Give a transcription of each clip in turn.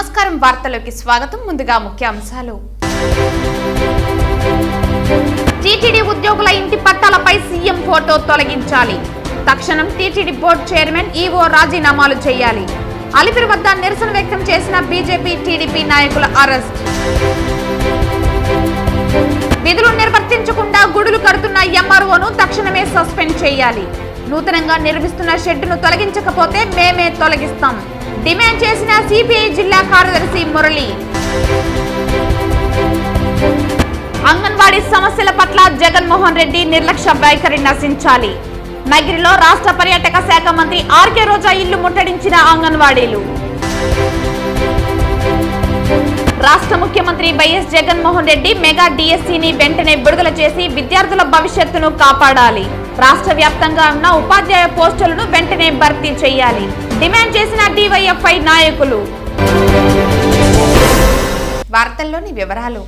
నమస్కారం వార్తలోకి స్వాగతం. ముందుగా ముఖ్యాంశాలు. టీటీడీ ఉద్యోగుల ఇంటి పట్టాలపై సీఎం ఫోటో తొలగించాలి. తక్షణం టీటీడీ బోర్డు చైర్మన్ ఈవో రాజీనామాలు చేయాలి. అలిపిరి వద్ద నిరసన వ్యక్తం చేసిన బీజేపీ టీడీపీ నాయకుల అరెస్ట్. విధులు నిర్వర్తించకుండా గుడులు కడుతున్న ఎంఆర్ఓను తక్షణమే సస్పెండ్ చేయాలి. నూతనంగా నిర్మిస్తున్న షెడ్డును తొలగించకపోతే మేమే తొలగిస్తాం డిమాండ్ చేసిన సిపిఐ జిల్లా కార్యదర్శి మురళి. అంగన్వాడీ సమస్యల పట్ల జగన్మోహన్ రెడ్డి నిర్లక్ష్య వైఖరి నశించాలి. నగిరిలో రాష్ట్ర పర్యాటక శాఖ మంత్రి ఆర్కే రోజా ఇల్లు ముట్టడించిన అంగన్వాడీలు. రాష్ట్ర ముఖ్యమంత్రి వైఎస్ జగన్మోహన్ రెడ్డి మెగా డిఎస్సిని వెంటనే విడుదల చేసి విద్యార్థుల భవిష్యత్తును కాపాడాలి. రాష్ట్ర వ్యాప్తంగా ఉన్న ఉపాధ్యాయ పోస్టులను వెంటనే భర్తీ చేయాలి డిమాండ్ చేసిన డివైఎఫ్ఐ నాయకులు. వార్తల్లోని వివరాలు.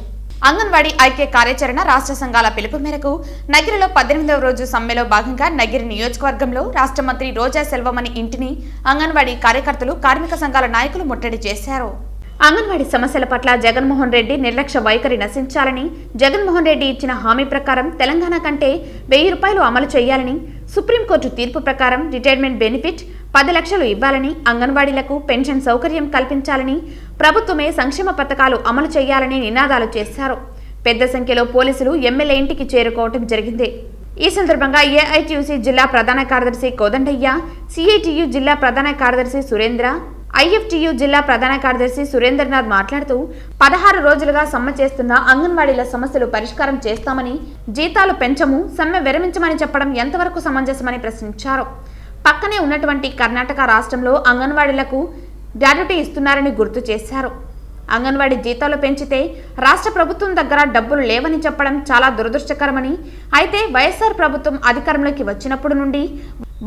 అంగన్వాడీ ఐక్య కార్యాచరణ రాష్ట్ర సంఘాల పిలుపు మేరకు నగిరిలో 18వ రోజు సమ్మెలో భాగంగా నగిరి నియోజకవర్గంలో రాష్ట్ర మంత్రి రోజా సెల్వమణి ఇంటిని అంగన్వాడీ కార్యకర్తలు, కార్మిక సంఘాల నాయకులు ముట్టడి చేశారు. అంగన్వాడీ సమస్యల పట్ల జగన్మోహన్ రెడ్డి నిర్లక్ష్య వైఖరి నశించాలని, జగన్మోహన్ రెడ్డి ఇచ్చిన హామీ ప్రకారం తెలంగాణ కంటే 1000 రూపాయలు అమలు చేయాలని, సుప్రీంకోర్టు తీర్పు ప్రకారం రిటైర్మెంట్ బెనిఫిట్ 10 లక్షలు ఇవ్వాలని, అంగన్వాడీలకు పెన్షన్ సౌకర్యం కల్పించాలని, ప్రభుత్వమే సంక్షేమ పథకాలు అమలు చేయాలని నినాదాలు చేశారు. పెద్ద సంఖ్యలో పోలీసులు ఎమ్మెల్యే ఇంటికి చేరుకోవడం జరిగింది. ఈ సందర్భంగా ఏఐటీయూసీ జిల్లా ప్రధాన కార్యదర్శి కోదండయ్య, సిఐటియు జిల్లా ప్రధాన కార్యదర్శి సురేంద్ర, ఐఎఫ్టియు జిల్లా ప్రధాన కార్యదర్శి సురేంద్రనాథ్ మాట్లాడుతూ 16 రోజులుగా సమ్మె చేస్తున్న అంగన్వాడీల సమస్యలు పరిష్కారం చేస్తామని, జీతాలు పెంచము, సమ్మె విరమించమని చెప్పడం ఎంతవరకు సమంజసమని ప్రశ్నించారు. పక్కనే ఉన్నటువంటి కర్ణాటక రాష్ట్రంలో అంగన్వాడీలకు గ్రాట్యుటీ ఇస్తున్నారని గుర్తు చేశారు. అంగన్వాడీ జీతాలు పెంచితే రాష్ట్ర ప్రభుత్వం దగ్గర డబ్బులు లేవని చెప్పడం చాలా దురదృష్టకరమని, అయితే వైఎస్ఆర్ ప్రభుత్వం అధికారంలోకి వచ్చినప్పుడు నుండి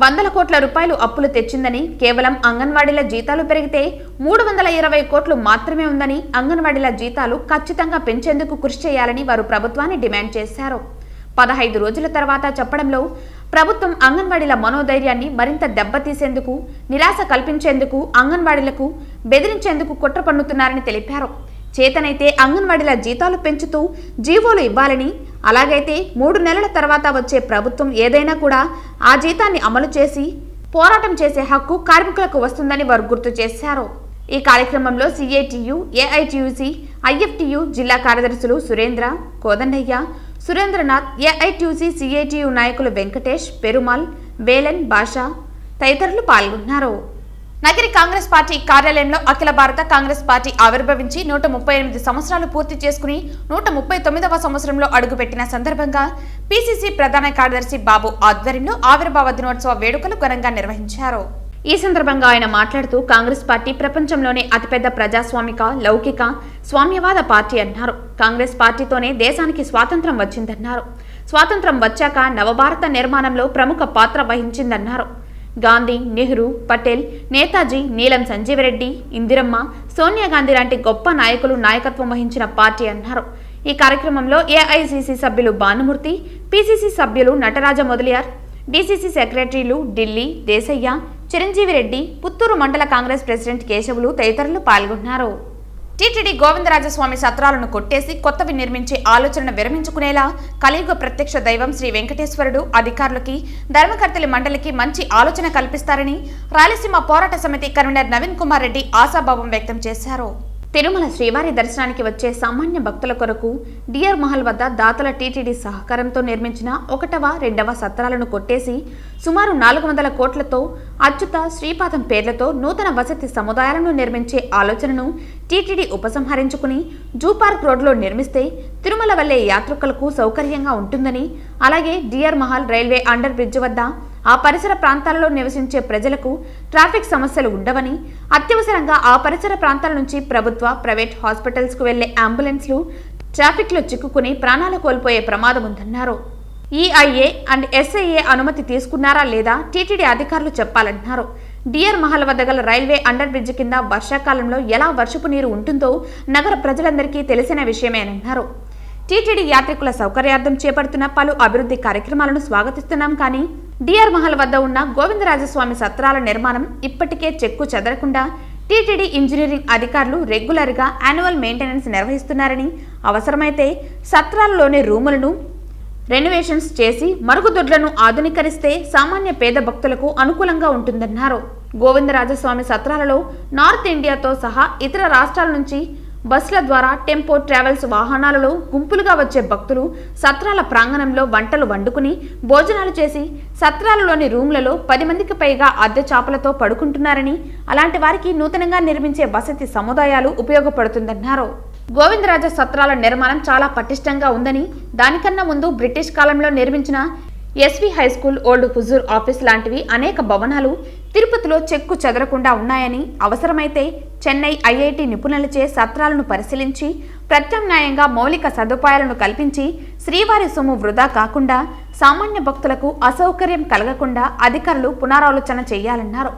100 కోట్ల రూపాయలు అప్పులు తెచ్చిందని, కేవలం అంగన్వాడీల జీతాలు పెరిగితే 320 కోట్లు మాత్రమే ఉందని, అంగన్వాడీల జీతాలు ఖచ్చితంగా పెంచేందుకు కృషి చేయాలని వారు ప్రభుత్వాన్ని డిమాండ్ చేశారు. 15 రోజుల తర్వాత చెప్పడంలో ప్రభుత్వం అంగన్వాడీల మనోధైర్యాన్ని మరింత దెబ్బతీసేందుకు, నిరాశ కల్పించేందుకు, అంగన్వాడీలకు బెదిరించేందుకు కుట్ర పన్నుతున్నారని తెలిపారు. చేతనైతే అంగన్వాడీల జీతాలు పెంచుతూ జీవోలు ఇవ్వాలని, అలాగైతే 3 నెలల తర్వాత వచ్చే ప్రభుత్వం ఏదైనా కూడా ఆ జీతాన్ని అమలు చేసి పోరాటం చేసే హక్కు కార్మికులకు వస్తుందని వారు గుర్తు చేశారు. ఈ కార్యక్రమంలో సిఐటియు, ఏఐటియుసి, ఐఎఫ్టియు జిల్లా కార్యదర్శులు సురేంద్ర, కోదండయ్య, సురేంద్రనాథ్, ఏఐటియుసి, సిఐటియు నాయకులు వెంకటేష్, పెరుమాల్, వేలన్, భాషా తదితరులు పాల్గొన్నారు. నగిరి కాంగ్రెస్ పార్టీ కార్యాలయంలో అఖిల భారత కాంగ్రెస్ పార్టీ ఆవిర్భవించి 138 సంవత్సరాలు పూర్తి చేసుకుని 139వ సంవత్సరంలో అడుగుపెట్టిన సందర్భంగా పిసిసి ప్రధాన కార్యదర్శి బాబు ఆధ్వర్యంలో ఆవిర్భావ దినోత్సవ వేడుకలు ఘనంగా నిర్వహించారు. ఈ సందర్భంగా ఆయన మాట్లాడుతూ కాంగ్రెస్ పార్టీ ప్రపంచంలోనే అతిపెద్ద ప్రజాస్వామిక, లౌకిక, స్వామ్యవాద పార్టీ అన్నారు. కాంగ్రెస్ పార్టీతోనే దేశానికి స్వాతంత్రం వచ్చిందన్నారు. స్వాతంత్రం వచ్చాక నవభారత నిర్మాణంలో ప్రముఖ పాత్ర వహించిందన్నారు. గాంధీ, నెహ్రూ, పటేల్, నేతాజీ, నీలం సంజీవరెడ్డి, ఇందిరమ్మ, సోనియా గాంధీ లాంటి గొప్ప నాయకులు నాయకత్వం వహించిన పార్టీ అన్నారు. ఈ కార్యక్రమంలో ఏఐసిసి సభ్యులు భానుమూర్తి, పిసిసి సభ్యులు నటరాజ మొదలియార్, డిసిసి సెక్రటరీలు ఢిల్లీ, దేశయ్య, చిరంజీవిరెడ్డి, పుత్తూరు మండల కాంగ్రెస్ ప్రెసిడెంట్ కేశవులు తదితరులు పాల్గొన్నారు. టీటీడీ గోవిందరాజస్వామి సత్రాలను కొట్టేసి కొత్తవి నిర్మించే ఆలోచనను విరమించుకునేలా కలియుగ ప్రత్యక్ష దైవం శ్రీ వెంకటేశ్వరుడు అధికారులకి, ధర్మకర్తలి మండలికి మంచి ఆలోచన కల్పిస్తారని రాయలసీమ పోరాట సమితి కన్వీనర్ నవీన్ కుమార్ రెడ్డి ఆశాభావం వ్యక్తం చేశారు. తిరుమల శ్రీవారి దర్శనానికి వచ్చే సామాన్య భక్తుల కొరకు డిఆర్ మహల్ వద్ద దాతల టీటీడీ సహకారంతో నిర్మించిన 1వ, 2వ సత్రాలను కొట్టేసి సుమారు 400 కోట్లతో అచ్యుత, శ్రీపాదం పేర్లతో నూతన వసతి సముదాయాలను నిర్మించే ఆలోచనను టీటీడీ ఉపసంహరించుకుని జూ పార్క్ రోడ్లో నిర్మిస్తే తిరుమల వల్లే యాత్రికులకు సౌకర్యంగా ఉంటుందని, అలాగే DR Mahal railway under bridge వద్ద ఆ పరిసర ప్రాంతాలలో నివసించే ప్రజలకు ట్రాఫిక్ సమస్యలు ఉండవని, అత్యవసరంగా ఆ పరిసర ప్రాంతాల నుంచి ప్రభుత్వ, ప్రైవేట్ హాస్పిటల్స్కు వెళ్లే అంబులెన్స్లు ట్రాఫిక్లో చిక్కుకుని ప్రాణాలు కోల్పోయే ప్రమాదం ఉందన్నారు. ఈఐఏ అండ్ ఎస్ఐఏ అనుమతి తీసుకున్నారా లేదా టీటీడీ అధికారులు చెప్పాలన్నారు. డిఆర్ మహల్ వద్ద గల రైల్వే అండర్ బ్రిడ్జ్ కింద వర్షాకాలంలో ఎలా వర్షపు నీరు ఉంటుందో నగర ప్రజలందరికీ తెలిసిన విషయమేనన్నారు. టీటీడీ యాత్రికుల సౌకర్యార్థం చేపడుతున్న పలు అభివృద్ధి కార్యక్రమాలను స్వాగతిస్తున్నాం. కానీ డిఆర్ మహల్ వద్ద ఉన్న గోవిందరాజస్వామి సత్రాల నిర్మాణం ఇప్పటికే చెక్కు చెదరకుండా టీటీడీ ఇంజనీరింగ్ అధికారులు రెగ్యులర్గా యాన్యువల్ మెయింటెనెన్స్ నిర్వహిస్తున్నారని, అవసరమైతే సత్రాలలోని రూములను రెనోవేషన్స్ చేసి మరుగుదొడ్లను ఆధునీకరిస్తే సామాన్య పేద భక్తులకు అనుకూలంగా ఉంటుందన్నారు. గోవిందరాజస్వామి సత్రాలలో నార్త్ ఇండియాతో సహా ఇతర రాష్ట్రాల నుంచి బస్సుల ద్వారా టెంపో ట్రావెల్స్ వాహనాలలో గుంపులుగా వచ్చే భక్తులు సత్రాల ప్రాంగణంలో వంటలు వండుకుని భోజనాలు చేసి సత్రాలలోని రూమ్లలో 10 మందికి పైగా అద్దె చాపలతో పడుకుంటున్నారని, అలాంటి వారికి నూతనంగా నిర్మించే వసతి సముదాయాలు ఉపయోగపడుతుందన్నారు. గోవిందరాజ సత్రాల నిర్మాణం చాలా పటిష్టంగా ఉందని, దానికన్నా ముందు బ్రిటిష్ కాలంలో నిర్మించిన SV high school, old Huzur office లాంటివి అనేక భవనాలు తిరుపతిలో చెక్కు చెదరకుండా ఉన్నాయని, అవసరమైతే చెన్నై ఐఐటి నిపుణులచే సత్రాలను పరిశీలించి ప్రత్యామ్నాయంగా మౌలిక సదుపాయాలను కల్పించి శ్రీవారి సొమ్ము వృధా కాకుండా సామాన్య భక్తులకు అసౌకర్యం కలగకుండా అధికారులు పునరాలోచన చేయాలన్నారు.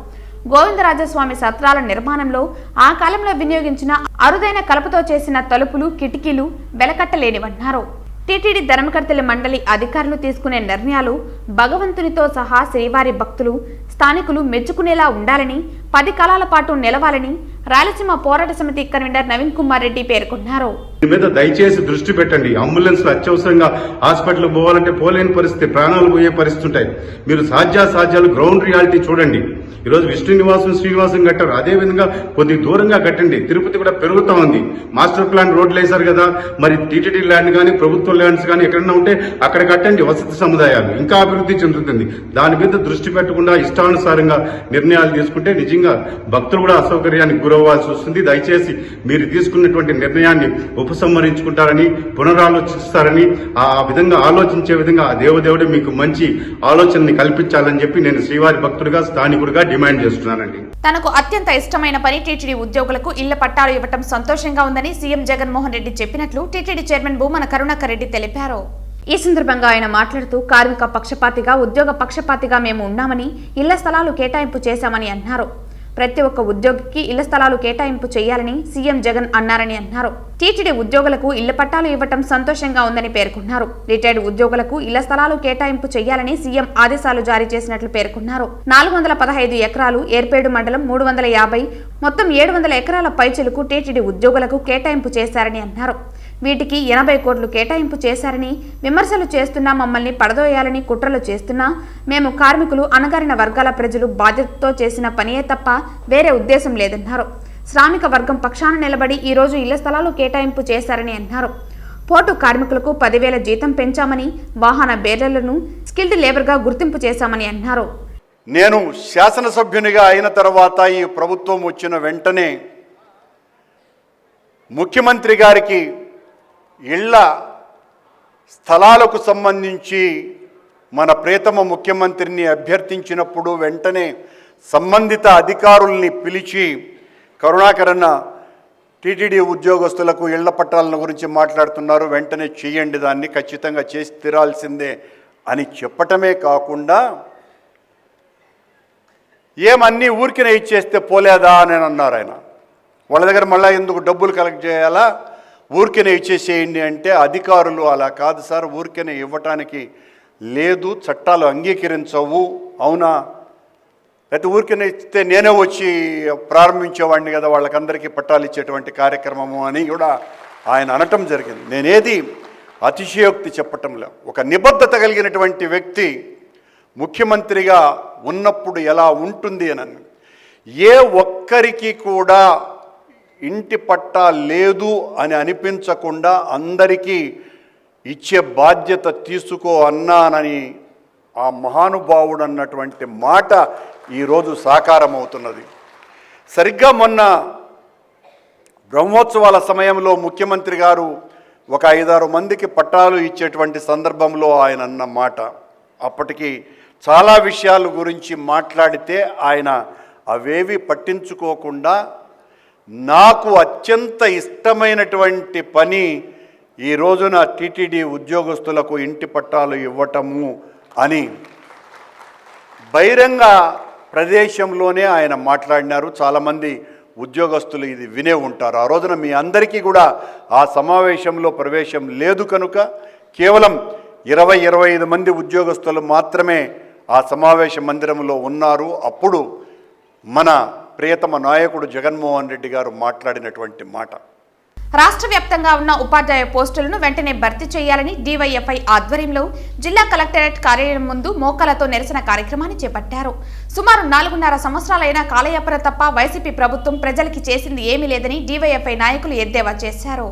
గోవిందరాజస్వామి సత్రాల నిర్మాణంలో ఆ కాలంలో వినియోగించిన అరుదైన కలపతో చేసిన తలుపులు, కిటికీలు వెలకట్టలేనివన్నారు. టీటీడీ ధర్మకర్తల మండలి అధికారులు తీసుకునే నిర్ణయాలు భగవంతునితో సహా శ్రీవారి భక్తులు, స్థానికులు మెచ్చుకునేలా ఉండాలని, 10 కాలాల పాటు నిలవాలని రాయలసీమ పోరాట సమితి కన్వీనర్ నవీన్ కుమార్ రెడ్డి పేర్కొన్నారు. దీని మీద దయచేసి దృష్టి పెట్టండి. అంబులెన్స్ అత్యవసరంగా హాస్పిటల్ పోవాలంటే పోలేని పరిస్థితి, ప్రాణాలు పోయే పరిస్థితి ఉంటాయి. మీరు సాధ్యాసాధ్యాలు గ్రౌండ్ రియాలిటీ చూడండి. ఈరోజు విష్ణు నివాసం, శ్రీనివాసం కట్టారు, అదే విధంగా కొద్ది దూరంగా కట్టండి. తిరుపతి కూడా పెరుగుతూ ఉంది. మాస్టర్ ప్లాన్ రోడ్లు వేశారు కదా, మరి టీటీడీ ల్యాండ్ కానీ ప్రభుత్వ ల్యాండ్స్ కానీ ఎక్కడన్నా ఉంటే అక్కడ కట్టండి వసతి సముదాయాలు, ఇంకా అభివృద్ధి చెందుతుంది. దాని మీద దృష్టి పెట్టకుండా ఇష్టానుసారంగా నిర్ణయాలు తీసుకుంటే నిజంగా భక్తులు కూడా అసౌకర్యానికి గురవ్వాల్సి వస్తుంది. దయచేసి మీరు తీసుకున్నటువంటి నిర్ణయాన్ని ఉపసంహరించుకుంటారని, పునరాలోచిస్తారని, ఆ విధంగా ఆలోచించే విధంగా ఆ దేవదేవుడు మీకు మంచి ఆలోచనని కల్పించాలని చెప్పి నేను శ్రీవారి భక్తుడిగా, స్థానికుడిగా డిమాండ్ చేస్తున్నానండి. తనకు అత్యంత ఇష్టమైన పని టీటీడీ ఉద్యోగులకు ఇళ్ల పట్టాలు ఇవ్వటం సంతోషంగా ఉందని సీఎం జగన్మోహన్ రెడ్డి చెప్పినట్లు టీటీడీ చైర్మన్ భూమన కరుణాకర్ రెడ్డి తెలిపారు. ఈ సందర్భంగా ఆయన మాట్లాడుతూ కార్మిక పక్షపాతిగా, ఉద్యోగ పక్షపాతిగా మేము ఉన్నామని, ఇళ్ల స్థలాలు కేటాయింపు చేశామని అన్నారు. ప్రతి ఒక్క ఉద్యోగికి ఇళ్ల స్థలాలు కేటాయింపు చేయాలని సీఎం జగన్ అన్నారని అన్నారు. టీటీడీ ఉద్యోగులకు ఇళ్ల పట్టాలు ఇవ్వటం సంతోషంగా ఉందని పేర్కొన్నారు. రిటైర్డ్ ఉద్యోగులకు ఇళ్ల స్థలాలు కేటాయింపు చేయాలని సీఎం ఆదేశాలు జారీ చేసినట్లు పేర్కొన్నారు. 415 ఎకరాలు ఏర్పేడు మండలం 350 మొత్తం 700 ఎకరాల పైచిలుకు టీటీడీ ఉద్యోగులకు కేటాయింపు చేశారని అన్నారు. వీటికి 80 కోట్లు కేటాయింపు చేశారని, విమర్శలు చేస్తున్నా, మమ్మల్ని పడదోయాలని కుట్రలు చేస్తున్నా మేము కార్మికులు, అణగారిన వర్గాల ప్రజలు బాధ్యతతో చేసిన పనియే తప్ప వేరే ఉద్దేశం లేదన్నారు. శ్రామిక వర్గం పక్షాన నిలబడి ఈ రోజు ఇళ్ల స్థలాలు కేటాయింపు చేశారని అన్నారు. పోటు కార్మికులకు 10,000 జీతం పెంచామని, వాహన బేరర్లను స్కిల్డ్ లేబర్గా గుర్తింపు చేశామని అన్నారు. నేను శాసనసభ్యునిగా అయిన తర్వాత ఈ ప్రభుత్వం వచ్చిన వెంటనే ముఖ్యమంత్రి గారికి ఇళ్ల స్థలాలకు సంబంధించి మన ప్రియతమ ముఖ్యమంత్రిని అభ్యర్థించినప్పుడు వెంటనే సంబంధిత అధికారుల్ని పిలిచి, కరుణాకరన్న టీటీడీ ఉద్యోగస్తులకు ఇళ్ల పట్టాలను గురించి మాట్లాడుతున్నారు, వెంటనే చేయండి, దాన్ని ఖచ్చితంగా చేసి తీరాల్సిందే అని చెప్పటమే కాకుండా, ఏమన్నీ ఊరికినే ఇచ్చేస్తే పోలేదా అని అన్నారు ఆయన. వాళ్ళ దగ్గర మళ్ళీ ఎందుకు డబ్బులు కలెక్ట్ చేయాలా, ఊరికనే ఇచ్చేసేయండి అంటే, అధికారులు అలా కాదు సార్, ఊరికనే ఇవ్వటానికి లేదు, చట్టాలు అంగీకరించవు, అవునా, అయితే ఊరికనే ఇస్తే నేనే వచ్చి ప్రారంభించేవాడిని కదా వాళ్ళకందరికీ పట్టాలు ఇచ్చేటువంటి కార్యక్రమము అని కూడా ఆయన అనటం జరిగింది. నేనేది అతిశయోక్తి చెప్పటంలో, ఒక నిబద్ధత కలిగినటువంటి వ్యక్తి ముఖ్యమంత్రిగా ఉన్నప్పుడు ఎలా ఉంటుంది అని, ఏ ఒక్కరికి కూడా ఇంటి పట్టా లేదు అని అనిపించకుండా అందరికీ ఇచ్చే బాధ్యత తీసుకో అన్నానని ఆ మహానుభావుడు అన్నటువంటి మాట ఈరోజు సాకారం అవుతున్నది. సరిగ్గా మొన్న బ్రహ్మోత్సవాల సమయంలో ముఖ్యమంత్రి గారు ఒక 5-6 మందికి పట్టాలు ఇచ్చేటువంటి సందర్భంలో ఆయన అన్న మాట, అప్పటికి చాలా విషయాల గురించి మాట్లాడితే ఆయన అవేవి పట్టించుకోకుండా, నాకు అత్యంత ఇష్టమైనటువంటి పని ఈ రోజున టీటీడీ ఉద్యోగస్తులకు ఇంటి పట్టాలు ఇవ్వటము అని బహిరంగ ప్రదేశంలోనే ఆయన మాట్లాడినారు. చాలామంది ఉద్యోగస్తులు ఇది వినే ఉంటారు. ఆ రోజున మీ అందరికీ కూడా ఆ సమావేశంలో ప్రవేశం లేదు కనుక కేవలం 20-25 మంది ఉద్యోగస్తులు మాత్రమే ఆ సమావేశ మందిరంలో ఉన్నారు. అప్పుడు మన ప్రియతమ నాయకుడు జగన్మోహన్ రెడ్డి గారు మాట్లాడినటువంటి మాట. రాష్ట్ర వ్యాప్తంగా ఉన్న ఉపాధ్యాయ పోస్టులను వెంటనే భర్తీ చేయాలని డీవైఎఫ్ఐ ఆధ్వర్యంలో జిల్లా కలెక్టరేట్ కార్యాలయం ముందు మోకాలతో నిరసన కార్యక్రమాన్ని చేపట్టారు. సుమారు 4.5 సంవత్సరాలైన కాలయాపన తప్ప వైసీపీ ప్రభుత్వం ప్రజలకి చేసింది ఏమీ లేదని డీవైఎఫ్ఐ నాయకులు ఎద్దేవా చేశారు.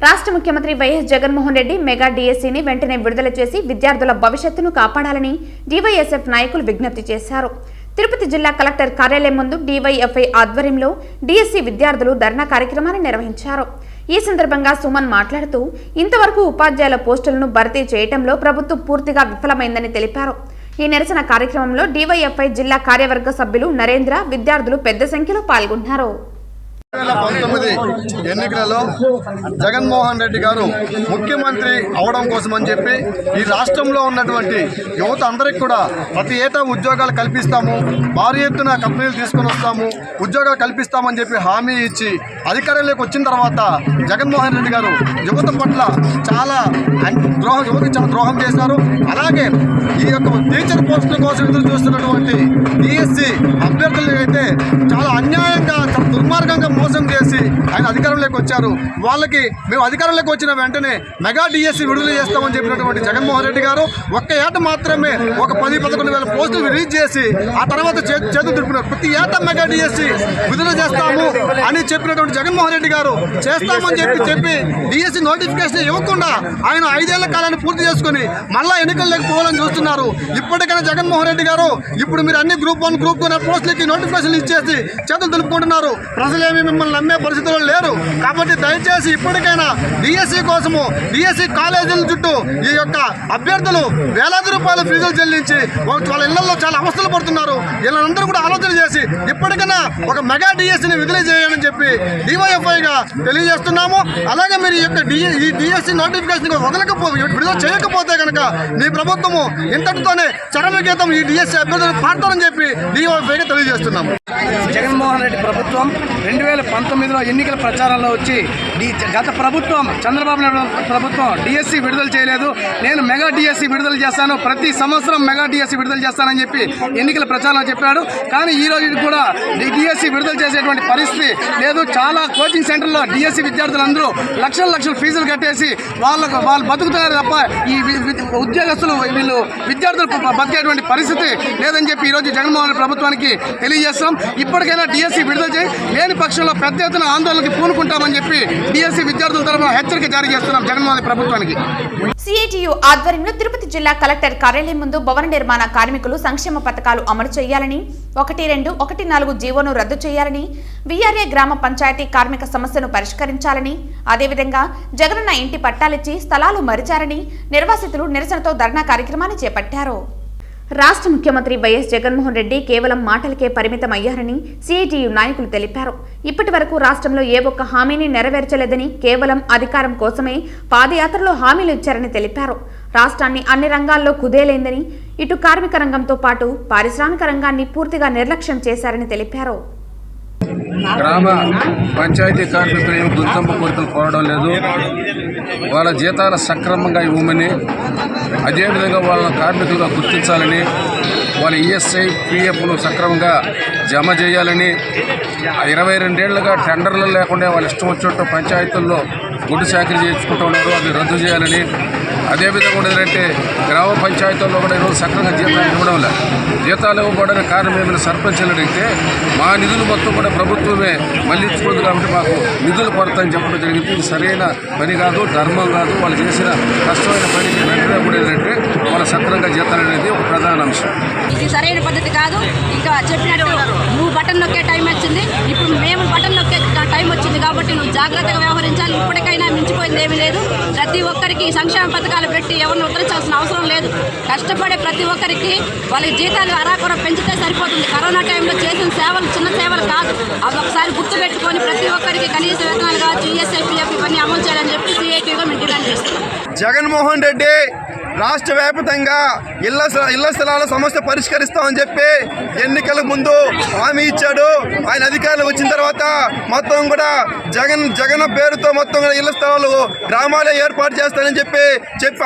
రాష్ట్ర ముఖ్యమంత్రి వైఎస్ జగన్మోహన్ రెడ్డి మెగా డిఎస్సీని వెంటనే విడుదల చేసి విద్యార్థుల భవిష్యత్తును కాపాడాలని డీవైఎస్ఎఫ్ నాయకులు విజ్ఞప్తి చేశారు. తిరుపతి జిల్లా కలెక్టర్ కార్యాలయం ముందు డీవైఎఫ్ఐ ఆధ్వర్యంలో డిఎస్సీ విద్యార్థులు ధర్నా కార్యక్రమాన్ని నిర్వహించారు. ఈ సందర్భంగా సుమన్ మాట్లాడుతూ ఇంతవరకు ఉపాధ్యాయుల పోస్టులను భర్తీ చేయడంలో ప్రభుత్వం పూర్తిగా విఫలమైందని తెలిపారు. ఈ నిరసన కార్యక్రమంలో డీవైఎఫ్ఐ జిల్లా కార్యవర్గ సభ్యులు నరేంద్ర, విద్యార్థులు పెద్ద సంఖ్యలో పాల్గొన్నారు. 2019 ఎన్నికలలో జగన్మోహన్ రెడ్డి గారు ముఖ్యమంత్రి అవడం కోసం అని చెప్పి ఈ రాష్ట్రంలో ఉన్నటువంటి యువత అందరికీ కూడా ప్రతి ఏటా ఉద్యోగాలు కల్పిస్తాము, భారీ ఎత్తున కంపెనీలు తీసుకొని వస్తాము, ఉద్యోగాలు కల్పిస్తామని చెప్పి హామీ ఇచ్చి అధికారంలోకి వచ్చిన తర్వాత జగన్మోహన్ రెడ్డి గారు యువత పట్ల యువతకి చాలా ద్రోహం చేశారు. అలాగే ఈ యొక్క టీచర్ పోస్టుల కోసం ఎదురు చూస్తున్నటువంటి డిఎస్సి అభ్యర్థులు అయితే చాలా అన్యాయంగా, చాలా దుర్మార్గంగా మోసం చేసి ఆయన అధికారంలోకి వచ్చారు. వాళ్ళకి మేము అధికారంలోకి వచ్చిన వెంటనే మెగా డిఎస్సి విడుదల చేస్తామని చెప్పినటువంటి జగన్మోహన్ రెడ్డి గారు ఒక్క ఏట మాత్రమే ఒక 10-11 వేల పోస్టులు రిలీజ్ చేసి ఆ తర్వాత చేతులు తిప్పుతున్నారు. ప్రతి ఏటా మెగా డిఎస్సి విడుదల చేస్తాము అని చెప్పినటువంటి జగన్మోహన్ రెడ్డి గారు చేస్తామని చెప్పి డిఎస్సి నోటిఫికేషన్ ఇవ్వకుండా ఆయన 5 ఏళ్ల కాలాన్ని పూర్తి చేసుకుని మళ్ళా ఎన్నికల్లోకి పోవాలని చూస్తున్నారు. ఇప్పటికైనా జగన్మోహన్ రెడ్డి గారు ఇప్పుడు మీరు అన్ని గ్రూప్ 1, గ్రూప్ 2 పోస్టులకి నోటిఫికేషన్ ఇచ్చేసి చేతులు దులుపుకుంటున్నారు. ప్రజలేమీ మిమ్మల్ని నమ్మే పరిస్థితుల్లో లేరు. కాబట్టి దయచేసి ఇప్పటికైనా డిఎస్సి కోసము డిఎస్సి కాలేజీల చుట్టూ ఈ యొక్క అభ్యర్థులు వేలాది రూపాయల ఫీజులు చెల్లించి వాళ్ళ ఇళ్లలో చాలా అవస్థలు పడుతున్నారు. వీళ్ళందరూ కూడా ఆలోచన చేసి ఇప్పటికైనా ఒక మెగా డిఎస్సిని విడుదల చేయాలని చెప్పి డివైఎఫ్ఐగా తెలియజేస్తున్నాము. అలాగే మీరు ఈ డిఎస్సి నోటిఫికేషన్ విడుదల చేయకపోతే కనుక మీ ప్రభుత్వము ఇంతటితోనే చరమగీతం ఈ డిఎస్సి అభ్యర్థులు పాడతారని చెప్పి డివైఎఫ్ఐగా తెలియజేస్తున్నాము. జగన్మోహన్ రెడ్డి ప్రభుత్వం 2019లో ఎన్నికల ప్రచారంలో వచ్చి గత ప్రభుత్వం చంద్రబాబు నాయుడు ప్రభుత్వం డిఎస్సి విడుదల చేయలేదు, నేను మెగా డిఎస్సి విడుదల చేస్తాను, ప్రతి సంవత్సరం మెగా డిఎస్సి విడుదల చేస్తానని చెప్పి ఎన్నికల ప్రచారంలో చెప్పాడు. కానీ ఈ రోజు కూడా డిఎస్సి విడుదల చేసేటువంటి పరిస్థితి లేదు. చాలా కోచింగ్ సెంటర్లో డిఎస్సి విద్యార్థులందరూ లక్షల ఫీజులు కట్టేసి వాళ్ళు బతుకుతున్నారు తప్ప ఈ ఉద్యోగస్తులు వీళ్ళు విద్యార్థులు బతికేటువంటి పరిస్థితి లేదని చెప్పి ఈరోజు జగన్మోహన్ రెడ్డి ప్రభుత్వానికి తెలియజేస్తాం. ఇప్పటికైనా డిఎస్సి విడుదల చేయి, లేని పక్షంలో పెద్ద ఎత్తున ఆందోళనకి పూనుకుంటామని చెప్పి డిఎస్సి విద్యార్థుల తరఫున హెచ్చరిక జారీ చేస్తున్నాం జగన్మోహన్ ప్రభుత్వానికి. సిఐటియు ఆధ్వర్యంలో తిరుపతి జిల్లా కలెక్టర్ కార్యాలయం ముందు భవన నిర్మాణ కార్మికులు సంక్షేమ పథకాలు అమలు చేయాలని, 1, 2, 1, 4 జీవోను రద్దు చేయాలని, విఆర్ఏ గ్రామ పంచాయతీ కార్మిక సమస్యను పరిష్కరించాలని, అదేవిధంగా జగనన్న ఇంటి పట్టాలిచ్చి స్థలాలు మరిచారని నిర్వాసితులు నిరసనతో ధర్నా కార్యక్రమాన్ని చేపట్టారు. రాష్ట్ర ముఖ్యమంత్రి వైఎస్ జగన్మోహన్ రెడ్డి కేవలం మాటలకే పరిమితం అయ్యారని సిఐటియు నాయకులు తెలిపారు. ఇప్పటి వరకు రాష్ట్రంలో ఏ ఒక్క హామీని నెరవేర్చలేదని, కేవలం అధికారం కోసమే పాదయాత్రలో హామీలు ఇచ్చారని తెలిపారు. రాష్ట్రాన్ని అన్ని రంగాల్లో కుదేలైందని, ఇటు కార్మిక రంగంతో పాటు పారిశ్రామిక రంగాన్ని పూర్తిగా నిర్లక్ష్యం చేశారని తెలిపారు. గ్రామ పంచాయతీ కార్మికులు ఏమి గుర్తింపు కోరికలు కోరడం లేదు, వాళ్ళ జీతాలు సక్రమంగా ఇవ్వమని, అదేవిధంగా వాళ్ళ కార్మికులుగా గుర్తించాలని, వాళ్ళ ఈఎస్ఐ పిఎఫ్ను సక్రమంగా జమ చేయాలని, 22 ఏళ్లుగా టెండర్లు లేకుండా వాళ్ళ ఇష్టం వచ్చినట్టు పంచాయతీల్లో గుడ్డు చాకరీ చేసుకుంటూ ఉన్నారు, అది రద్దు చేయాలని, అదేవిధంగా ఉండేదంటే గ్రామ పంచాయతీల్లో కూడా ఈరోజు సక్రమంగా జీతాలు ఇవ్వడం లేదు. జీతాలు ఇవ్వబడడానికి కారణం ఏమైనా సర్పంచ్లు అడిగితే మా నిధులు మొత్తం కూడా ప్రభుత్వమే మళ్ళించుకోదు కాబట్టి మాకు నిధులు కొరతని చెప్పడం జరిగింది. ఇది సరైన పని కాదు, ధర్మం కాదు. వాళ్ళు చేసిన కష్టమైన పనికి వెంటనే కూడా ఏంటంటే వాళ్ళ సక్రమంగా జీతాలు అనేది ఒక ప్రధాన అంశం. ఇది సరైన పద్ధతి కాదు. ఇంకా చెప్పినట్టు నువ్వు బటన్ నొక్కే టైం వచ్చింది, ఇప్పుడు మేము బటన్ నొక్కే టైం వచ్చింది కాబట్టి నువ్వు జాగ్రత్తగా వ్యవహరించాలి. ఇప్పటికైనా మించిపోయింది ఏమీ లేదు. ప్రతి ఒక్కరికి సంక్షేమ పథకాలు పెట్టి ఎవరిని ఉద్ధరించాల్సిన అవసరం లేదు. కష్టపడే ప్రతి ఒక్కరికి వాళ్ళకి జీతాలు అరాకొర పెంచితే సరిపోతుంది. కరోనా టైంలో చేసిన సేవలు చిన్న సేవలు కాదు, అవి ఒకసారి గుర్తుపెట్టుకొని ప్రతి ఒక్కరికి కనీస వేతనాలు కావచ్చు, ఈఎస్ఐ పిఎఫ్ ఇవన్నీ అమలు చేయాలని చెప్పి సిఐటిగా మేము డిమాండ్ చేస్తున్నాం. జగన్మోహన్ రెడ్డి రాష్ట్ర వ్యాప్తంగా ఇళ్ల స్థలాల సమస్య పరిష్కరిస్తామని చెప్పి ఎన్నికల ముందు హామీ ఇచ్చాడు. ఆయన అధికారులు వచ్చిన తర్వాత మొత్తం కూడా జగన్ పేరుతో మొత్తం కూడా ఇళ్ల స్థలాలు గ్రామాలే ఏర్పాటు చేస్తానని చెప్పి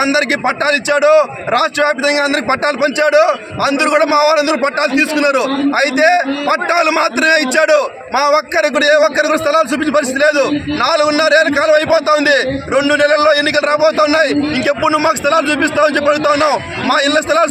అందరికీ పట్టాలు ఇచ్చాడు. రాష్ట్ర వ్యాప్తంగా అందరికి పట్టాలు పంచాడు. అందరూ కూడా మా వాళ్ళందరూ పట్టాలు తీసుకున్నారు. అయితే పట్టాలు మాత్రమే ఇచ్చాడు. మా ఒక్కరికి కూడా ఏ ఒక్కరికి కూడా స్థలాలు చూపించే పరిస్థితి లేదు. 4.5 ఏళ్ళ కాలం అయిపోతా ఉంది. 2 నెలల్లో ఎన్నికలు రాబోతా ఉన్నాయి. ఇంకెప్పుడు నువ్వు మాకు స్థలాలు చూపిస్తావని చెప్పి అడుగుతా ఉన్నాం. మా ఇళ్ల స్థలాల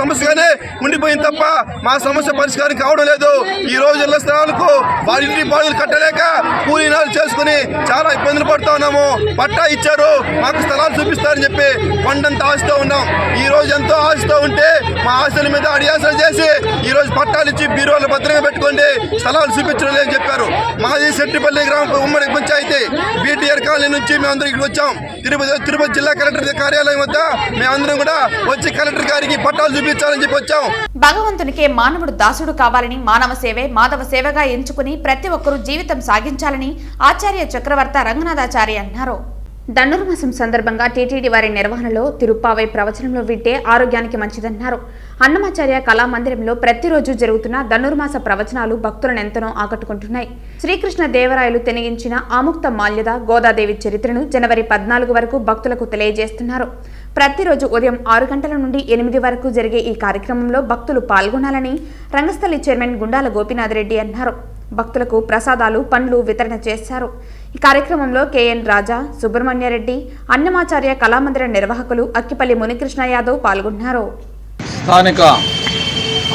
సమస్యగానే ఉండిపోయింది తప్ప మా సమస్య పరిష్కారం కావడం లేదు. ఈ రోజు ఇళ్ల స్థలాలకు వాళ్ళ ఇంటి బాధలు కట్టలేక కూలీనాలు చేసుకుని చాలా ఇబ్బందులు పడుతూ ఉన్నాము. పట్టా ఇచ్చారు, మాకు స్థలాలు చూపిస్తారని చెప్పి కొండంత ఆశతో ఉన్నాం. ఈ రోజు ఎంతో ఆశతో ఉంటే మా ఆశల మీద అడియాసలు చేసి ఈ రోజు పట్టాలు ఇచ్చి బీరోలు భద్రంగా పెట్టుకోండి, స్థలాలు చూపించడం లేదని చెప్పారు. మాది సెట్టిపల్లి గ్రామ ఉమ్మడి పంచాయతీ బీటీఆర్ కాలనీ నుంచి మేమందరం ఇక్కడికి వచ్చాం. తిరుపతి జిల్లా కలెక్టర్ కార్యాలయం వద్ద మేమందరం కూడా వచ్చి కలెక్టర్ గారికి పట్టాలు చూపించాలని చెప్పి వచ్చాం. భగవంతునికే మానవుడు దాసుడు కావాలని, మానవ సేవే మాధవ సేవగా ఎంచుకుని ప్రతి ఒక్కరూ జీవితం సాగించాలని ఆచార్య చక్రవర్త రంగనాథాచార్య అన్నారు. ధనుర్మాసం సందర్భంగా టీటీడీ వారి నిర్వహణలో తిరుప్పావై ప్రవచనంలో వింటే ఆరోగ్యానికి మంచిదన్నారు. అన్నమాచార్య కళామందిరంలో ప్రతిరోజు జరుగుతున్న ధనుర్మాస ప్రవచనాలు భక్తులను ఎంతనో ఆకట్టుకుంటున్నాయి. శ్రీకృష్ణ దేవరాయలు తెనిగించిన ఆముక్త మాల్యద గోదాదేవి చరిత్రను జనవరి 14 వరకు భక్తులకు తెలియజేస్తున్నారు. ప్రతిరోజు ఉదయం 6 గంటల నుండి 8 వరకు జరిగే ఈ కార్యక్రమంలో భక్తులు పాల్గొనాలని రంగస్థలి చైర్మన్ గుండాల గోపీనాథ్ రెడ్డి అన్నారు. భక్తులకు ప్రసాదాలు, పండ్లు వితరణ చేశారు. ఈ కార్యక్రమంలో కేఎన్ రాజా, సుబ్రహ్మణ్యారెడ్డి, అన్నమాచార్య కళామందిర నిర్వాహకులు అక్కిపల్లి మునికృష్ణ యాదవ్ పాల్గొన్నారు. స్థానిక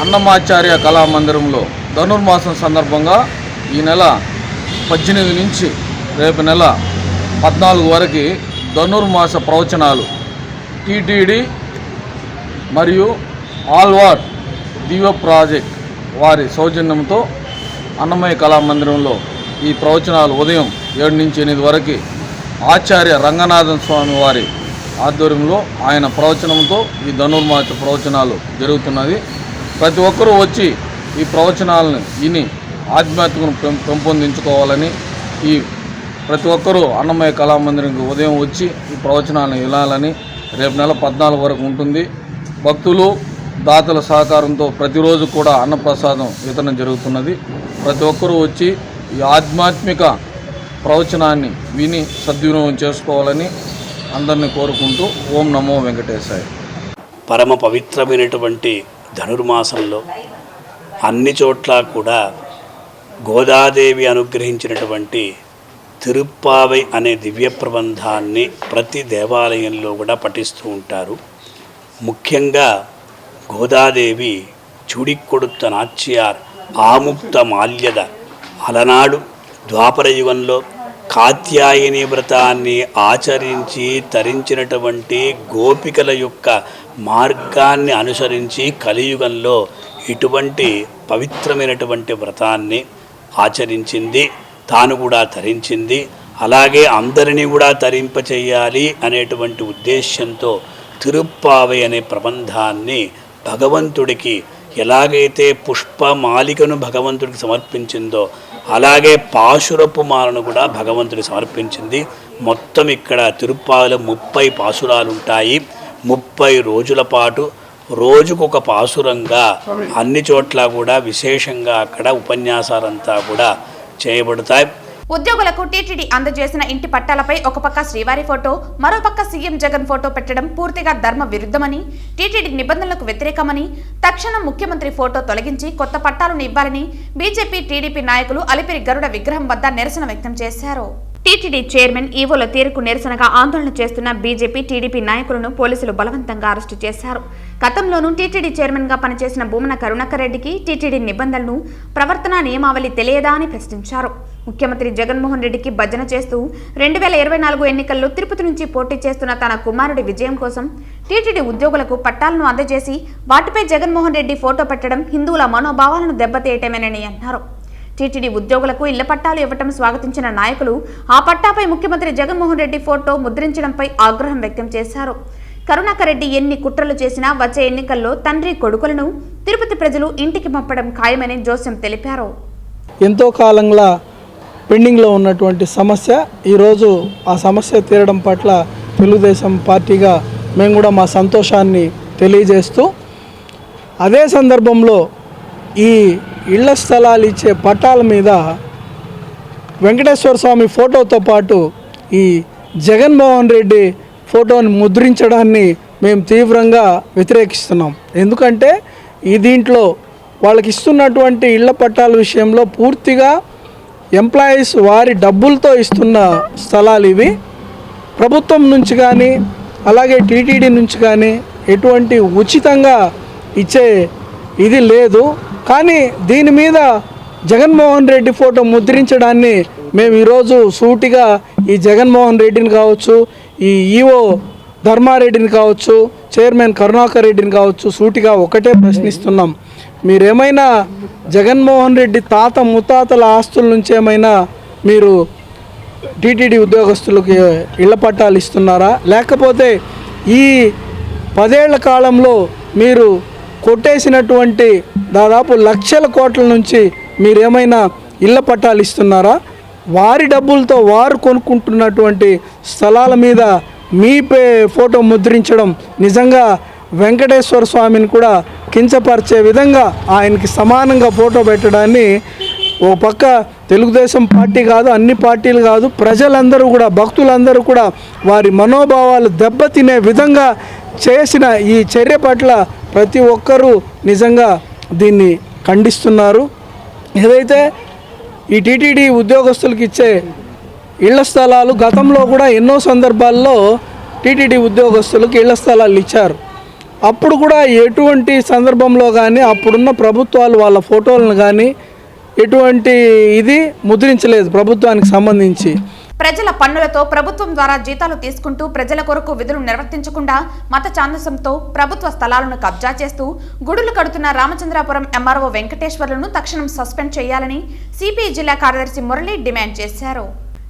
అన్నమాచార్య కళామందిరంలో ధనుర్మాసం సందర్భంగా ఈ నెల 18 నుంచి రేపు నెల 14 వరకు ధనుర్మాస ప్రవచనాలు టీటీడీ మరియు ఆల్వార్ దివ్య ప్రాజెక్ట్ వారి సౌజన్యంతో అన్నమయ్య కళామందిరంలో ఈ ప్రవచనాలు ఉదయం 7 నుంచి 8 వరకు ఆచార్య రంగనాథన్ స్వామి వారి ఆధ్వర్యంలో ఆయన ప్రవచనంతో ఈ ధనుర్మాస ప్రవచనాలు జరుగుతున్నది. ప్రతి ఒక్కరూ వచ్చి ఈ ప్రవచనాలను విని ఆధ్యాత్మికను పెంపొందించుకోవాలని ప్రతి ఒక్కరూ అన్నమయ్య కళామందిరంకి ఉదయం వచ్చి ఈ ప్రవచనాలను వినాలని రేపు నెల 14 వరకు ఉంటుంది. భక్తులు దాతల సహకారంతో ప్రతిరోజు కూడా అన్నప్రసాదం వితరణ జరుగుతున్నది. ప్రతి ఒక్కరూ వచ్చి ఈ ఆధ్యాత్మిక ప్రవచనాన్ని విని సద్వినియోగం చేసుకోవాలని అందరినీ కోరుకుంటూ ఓం నమో వెంకటేశాయ. పరమ పవిత్రమైనటువంటి ధనుర్మాసంలో అన్ని చోట్ల కూడా గోదాదేవి అనుగ్రహించినటువంటి తిరుప్పావై అనే దివ్య ప్రబంధాన్ని ప్రతి దేవాలయంలో కూడా పఠిస్తూ ఉంటారు. ముఖ్యంగా గోదాదేవి చూడికొడుత నాచ్యార్ ఆముక్త మాల్యద అలనాడు ద్వాపర యుగంలో కాత్యాయని వ్రతాన్ని ఆచరించి తరించినటువంటి గోపికల యొక్క మార్గాన్ని అనుసరించి కలియుగంలో ఇటువంటి పవిత్రమైనటువంటి వ్రతాన్ని ఆచరించింది, తాను కూడా తరించింది. అలాగే అందరినీ కూడా తరింపచేయాలి అనేటువంటి ఉద్దేశ్యంతో తిరుప్పావై అనే ప్రబంధాన్ని భగవంతుడికి ఎలాగైతే పుష్పమాలికను భగవంతుడికి సమర్పించిందో అలాగే పాశురపు మాలను కూడా భగవంతుడికి సమర్పించింది. మొత్తం ఇక్కడ తిరుప్పావైలో 30 పాసురాలు ఉంటాయి. 30 రోజుల పాటు రోజుకొక పాసురంగా అన్ని చోట్ల కూడా విశేషంగా అక్కడ ఉపన్యాసాలంతా కూడా చేయబడతాయి. ఉద్యోగులకు టీటీడీ అందజేసిన ఇంటి పట్టాలపై ఒక పక్క శ్రీవారి ఫోటో, మరోపక్క సీఎం జగన్ ఫోటో పెట్టడం పూర్తిగా ధర్మ విరుద్ధమని, టీటీడీ నిబంధనలకు వ్యతిరేకమని, తక్షణం ముఖ్యమంత్రి ఫోటో తొలగించి కొత్త పట్టాలను ఇవ్వాలని బీజేపీ, టీడీపీ నాయకులు అలిపిరి గరుడ విగ్రహం వద్ద నిరసన వ్యక్తం చేశారు. టీటీడీ చైర్మన్ ఈవోల తీరుకు నిరసనగా ఆందోళన చేస్తున్న బీజేపీ, టీడీపీ నాయకులను పోలీసులు బలవంతంగా అరెస్టు చేశారు. గతంలోనూ టీటీడీ చైర్మన్ గా పనిచేసిన భూమన కరుణాకర్ రెడ్డికి టీటీడీ నిబంధనలు, ప్రవర్తనా నియమావళి తెలియదా అని ప్రశ్నించారు. ముఖ్యమంత్రి జగన్మోహన్ రెడ్డికి భజన చేస్తూ 2024 ఎన్నికల్లో తిరుపతి నుంచి పోటీ చేస్తున్న తన కుమారుడి విజయం కోసం టీటీడీ ఉద్యోగులకు పట్టాలను అందజేసి వాటిపై జగన్మోహన్ రెడ్డి ఫోటో పెట్టడం హిందువుల మనోభావాలను దెబ్బతీయటమేనని అన్నారు. టీటీడీ ఉద్యోగులకు ఇళ్ల పట్టాలు ఇవ్వటం స్వాగతించిన నాయకులు ఆ పట్టాపై ముఖ్యమంత్రి జగన్మోహన్ రెడ్డి ఫోటో ముద్రించడంపై ఆగ్రహం వ్యక్తం చేశారు. కరుణాకర్ రెడ్డి ఎన్ని కుట్రలు చేసినా వచ్చే ఎన్నికల్లో తండ్రి కొడుకులను తిరుపతి ప్రజలు ఇంటికి పంపడం ఖాయమని జోస్యం తెలిపారు. ఎంతో కాలంగా పెండింగ్లో ఉన్నటువంటి సమస్య ఈరోజు ఆ సమస్య తీరడం పట్ల తెలుగుదేశం పార్టీగా మేము కూడా మా సంతోషాన్ని తెలియజేస్తూ అదే సందర్భంలో ఈ ఇళ్ల స్థలాలు ఇచ్చే పట్టాల మీద వెంకటేశ్వర స్వామి ఫోటోతో పాటు ఈ జగన్మోహన్ రెడ్డి ఫోటోని ముద్రించడాన్ని మేము తీవ్రంగా వ్యతిరేకిస్తున్నాం. ఎందుకంటే దీంట్లో వాళ్ళకి ఇస్తున్నటువంటి ఇళ్ల పట్టాల విషయంలో పూర్తిగా ఎంప్లాయీస్ వారి డబ్బులతో ఇస్తున్న స్థలాలు ఇవి. ప్రభుత్వం నుంచి కానీ అలాగే టీటీడీ నుంచి కానీ ఎటువంటి ఉచితంగా ఇచ్చే ఇది లేదు. కానీ దీని మీద జగన్మోహన్ రెడ్డి ఫోటో ముద్రించడాన్ని మేము ఈరోజు సూటిగా ఈ జగన్మోహన్ రెడ్డిని కావచ్చు, ఈ ఈఓ ధర్మారెడ్డిని కావచ్చు, చైర్మన్ కరుణాకర్ రెడ్డిని కావచ్చు సూటిగా ఒకటే ప్రశ్నిస్తున్నాం. మీరేమైనా జగన్మోహన్ రెడ్డి తాత ముత్తాతల ఆస్తుల నుంచి ఏమైనా మీరు టీటీడీ ఉద్యోగస్తులకి ఇళ్ల పట్టాలు ఇస్తున్నారా? లేకపోతే ఈ 10 ఏళ్ల కాలంలో మీరు కొట్టేసినటువంటి దాదాపు లక్షల కోట్ల నుంచి మీరేమైనా ఇళ్ల పట్టాలు ఇస్తున్నారా? వారి డబ్బులతో వారు కొనుక్కుంటున్నటువంటి స్థలాల మీద మీ ఫోటో ముద్రించడం నిజంగా వెంకటేశ్వర స్వామిని కూడా కించపరిచే విధంగా ఆయనకి సమానంగా ఫోటో పెట్టడాన్ని ఓ పక్క తెలుగుదేశం పార్టీ కాదు, అన్ని పార్టీలు కాదు, ప్రజలందరూ కూడా, భక్తులందరూ కూడా వారి మనోభావాలు దెబ్బతినే విధంగా చేసిన ఈ చర్య పట్ల ప్రతి ఒక్కరూ నిజంగా దీన్ని ఖండిస్తున్నారు. ఏదైతే ఈ టీటీడీ ఉద్యోగస్తులకు ఇచ్చే ఇళ్ల స్థలాలు గతంలో కూడా ఎన్నో సందర్భాల్లో టీటీడీ ఉద్యోగస్తులకు ఇళ్ల స్థలాలు ఇచ్చారు. అప్పుడు కూడా ఎటువంటి సందర్భంలో కానీ అప్పుడున్న ప్రభుత్వాలు వాళ్ళ ఫోటోలను కానీ ఎటువంటి ఇది ముద్రించలేదు ప్రభుత్వానికి సంబంధించి. ప్రజల పన్నులతో ప్రభుత్వం ద్వారా జీతాలు తీసుకుంటూ ప్రజల కొరకు విధులు నిర్వర్తించకుండా మత ఛాందసంతో ప్రభుత్వ స్థలాలను కబ్జా చేస్తూ గుడులు కడుతున్న రామచంద్రాపురం ఎంఆర్ఓ వెంకటేశ్వర్లను తక్షణం సస్పెండ్ చేయాలని సిపిఐ జిల్లా కార్యదర్శి మురళి డిమాండ్ చేశారు.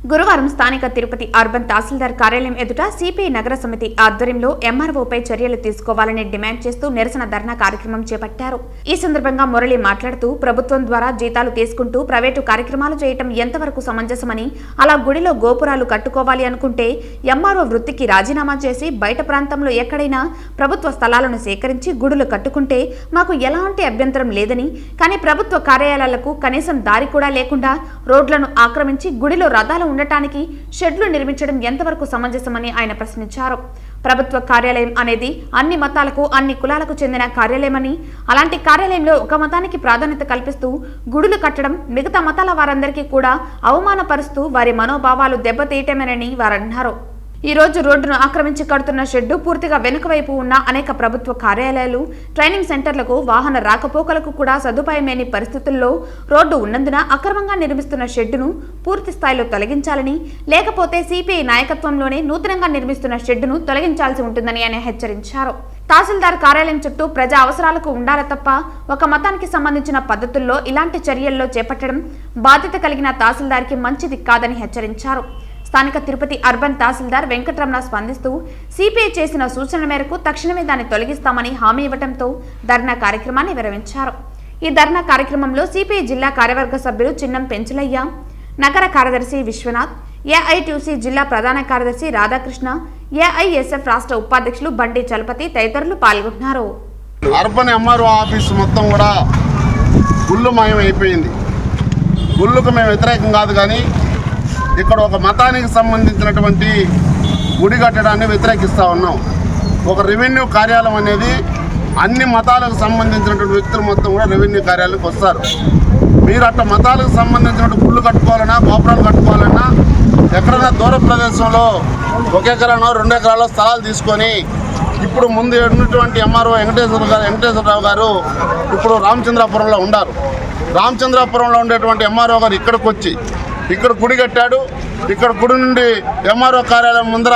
గురువారం స్థానిక తిరుపతి అర్బన్ తహసీల్దార్ కార్యాలయం ఎదుట సిపిఐ నగర సమితి ఆధ్వర్యంలో ఎంఆర్ఓపై చర్యలు తీసుకోవాలని డిమాండ్ చేస్తూ నిరసన ధర్నా కార్యక్రమం చేపట్టారు. ఈ సందర్భంగా మురళి మాట్లాడుతూ ప్రభుత్వం ద్వారా జీతాలు తీసుకుంటూ ప్రైవేటు కార్యక్రమాలు చేయటం ఎంతవరకు సమంజసమని, అలా గుడిలో గోపురాలు కట్టుకోవాలి అనుకుంటే ఎంఆర్ఓ వృత్తికి రాజీనామా చేసి బయట ప్రాంతంలో ఎక్కడైనా ప్రభుత్వ స్థలాలను సేకరించి గుడులు కట్టుకుంటే మాకు ఎలాంటి అభ్యంతరం లేదని, కానీ ప్రభుత్వ కార్యాలయాలకు కనీసం దారి కూడా లేకుండా రోడ్లను ఆక్రమించి గుడిలో రథాలు ఉండటానికి షెడ్లు నిర్మించడం ఎంతవరకు సమంజసమని ఆయన ప్రశ్నించారు. ప్రభుత్వ కార్యాలయం అనేది అన్ని మతాలకు, అన్ని కులాలకు చెందిన కార్యాలయమని, అలాంటి కార్యాలయంలో ఒక మతానికి ప్రాధాన్యత కల్పిస్తూ గుడులు కట్టడం మిగతా మతాల వారందరికీ కూడా అవమానపరుస్తూ వారి మనోభావాలు దెబ్బతీయటమేనని వారన్నారు. ఈ రోజు రోడ్డును ఆక్రమించి కడుతున్న షెడ్డు పూర్తిగా వెనుక వైపు ఉన్న అనేక ప్రభుత్వ కార్యాలయాలు, ట్రైనింగ్ సెంటర్లకు, వాహన రాకపోకలకు కూడా సదుపాయమేని పరిస్థితుల్లో రోడ్డు ఉన్నందున అక్రమంగా నిర్మిస్తున్న షెడ్డును పూర్తి స్థాయిలో తొలగించాలని, లేకపోతే సిపిఐ నాయకత్వంలోనే నూతనంగా నిర్మిస్తున్న షెడ్డును తొలగించాల్సి ఉంటుందని ఆయన హెచ్చరించారు. తహసీల్దార్ కార్యాలయం చుట్టూ ప్రజా అవసరాలకు ఉండాలి తప్ప ఒక మతానికి సంబంధించిన పద్ధతుల్లో ఇలాంటి చర్యల్లో చేపట్టడం బాధ్యత కలిగిన తహసీల్దార్కి మంచిది కాదని హెచ్చరించారు. స్థానిక తిరుపతి అర్బన్ తహసీల్దార్ వెంకటరమణ స్పందిస్తూ సిపిఐ చేసిన సూచనల మేరకు తక్షణమే దాన్ని తొలగిస్తామని హామీ ఇవ్వడంతో ధర్నా కార్యక్రమాన్ని విరమించారు. ఈ ధర్నా కార్యక్రమంలో సిపిఐ జిల్లా కార్యవర్గ సభ్యులు చిన్నం పెంచులయ్య, నగర కార్యదర్శి విశ్వనాథ్, ఏఐటీసీ జిల్లా ప్రధాన కార్యదర్శి రాధాకృష్ణ, ఏఐఎస్ఎఫ్ రాష్ట్ర ఉపాధ్యక్షులు బండి చలపతి తదితరులు పాల్గొన్నారు. అర్బన్ ఎంఆర్ఓ ఆఫీసు మొత్తం కూడా గుళ్ళుమయం అయిపోయింది. గుళ్ళకు మేము వ్యతిరేకం కాదు, కానీ ఇక్కడ ఒక మతానికి సంబంధించినటువంటి గుడి కట్టడాన్ని వ్యతిరేకిస్తూ ఉన్నాం. ఒక రెవెన్యూ కార్యాలయం అనేది అన్ని మతాలకు సంబంధించినటువంటి వ్యక్తులు మొత్తం కూడా రెవెన్యూ కార్యాలయానికి వస్తారు. మీరు అట్లా మతాలకు సంబంధించినటువంటి గుళ్ళు కట్టుకోవాలన్నా, గోపురాలు కట్టుకోవాలన్నా ఎక్కడైనా దూర ప్రదేశంలో 1 ఎకరానో 2 ఎకరాల్లో స్థలాలు తీసుకొని, ఇప్పుడు ముందు ఉన్నటువంటి ఎంఆర్ఓ వెంకటేశ్వరరావు గారు ఇప్పుడు రామచంద్రాపురంలో ఉన్నారు. రామచంద్రాపురంలో ఉండేటువంటి ఎంఆర్ఓ గారు ఇక్కడికి వచ్చి ఇక్కడ గుడి కట్టాడు. ఇక్కడ గుడి నుండి ఎంఆర్ఓ కార్యాలయం ముందర